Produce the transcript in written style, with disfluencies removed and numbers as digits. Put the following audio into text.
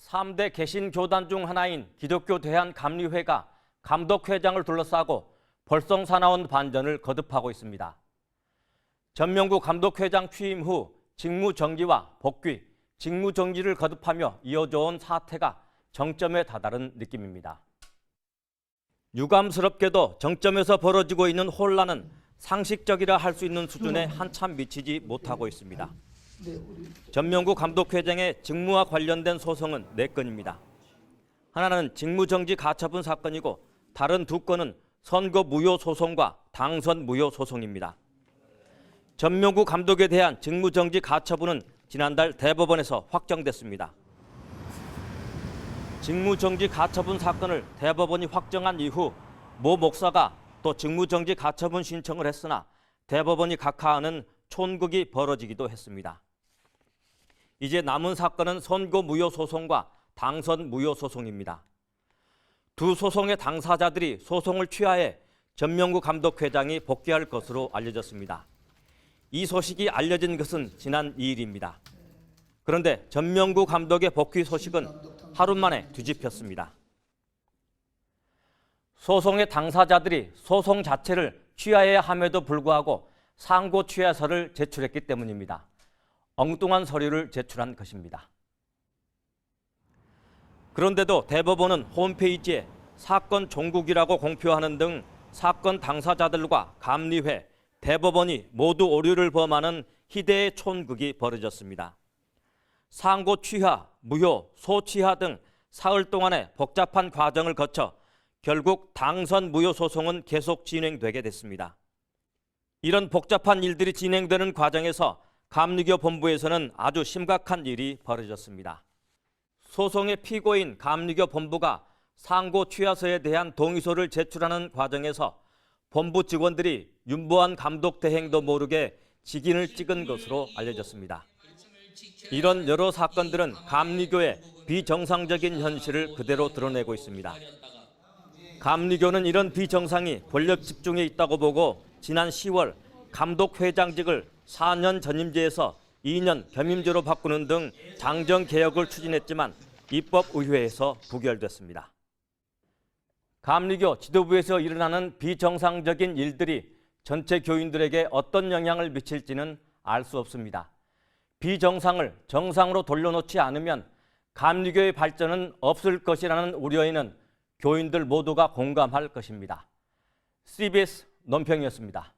3대 개신교단 중 하나인 기독교 대한감리회가 감독회장을 둘러싸고 벌성사나운 반전을 거듭하고 있습니다. 전명구 감독회장 취임 후 직무정지와 복귀, 직무정지를 거듭하며 이어져온 사태가 정점에 다다른 느낌입니다. 유감스럽게도 정점에서 벌어지고 있는 혼란은 상식적이라 할 수 있는 수준에 한참 미치지 못하고 있습니다. 전명구 감독회장의 직무와 관련된 소송은 4건입니다. 하나는 직무정지 가처분 사건이고 다른 2건은 선거 무효 소송과 당선 무효 소송입니다. 전명구 감독에 대한 직무정지 가처분은 지난달 대법원에서 확정됐습니다. 직무정지 가처분 사건을 대법원이 확정한 이후 모 목사가 또 직무정지 가처분 신청을 했으나 대법원이 각하하는 촌극이 벌어지기도 했습니다. 이제 남은 사건은 선거 무효 소송과 당선 무효 소송입니다. 두 소송의 당사자들이 소송을 취하해 전명구 감독회장이 복귀할 것으로 알려졌습니다. 이 소식이 알려진 것은 지난 2일입니다. 그런데 전명구 감독의 복귀 소식은 하루 만에 뒤집혔습니다. 소송의 당사자들이 소송 자체를 취하해야 함에도 불구하고 상고 취하서를 제출했기 때문입니다. 엉뚱한 서류를 제출한 것입니다. 그런데도 대법원은 홈페이지에 사건 종국이라고 공표하는 등 사건 당사자들과 감리회, 대법원이 모두 오류를 범하는 희대의 촌극이 벌어졌습니다. 상고 취하, 무효, 소취하 등 사흘 동안의 복잡한 과정을 거쳐 결국 당선 무효 소송은 계속 진행되게 됐습니다. 이런 복잡한 일들이 진행되는 과정에서 감리교 본부에서는 아주 심각한 일이 벌어졌습니다. 소송의 피고인 감리교 본부가 상고 취하서에 대한 동의서를 제출하는 과정에서 본부 직원들이 윤보한 감독 대행도 모르게 직인을 찍은 것으로 알려졌습니다. 이런 여러 사건들은 감리교의 비정상적인 현실을 그대로 드러내고 있습니다. 감리교는 이런 비정상이 권력 집중에 있다고 보고 지난 10월 감독회장직을 4년 전임제에서 2년 겸임제로 바꾸는 등 당정 개혁을 추진했지만 입법의회에서 부결됐습니다. 감리교 지도부에서 일어나는 비정상적인 일들이 전체 교인들에게 어떤 영향을 미칠지는 알 수 없습니다. 비정상을 정상으로 돌려놓지 않으면 감리교의 발전은 없을 것이라는 우려에는 교인들 모두가 공감할 것입니다. CBS 논평이었습니다.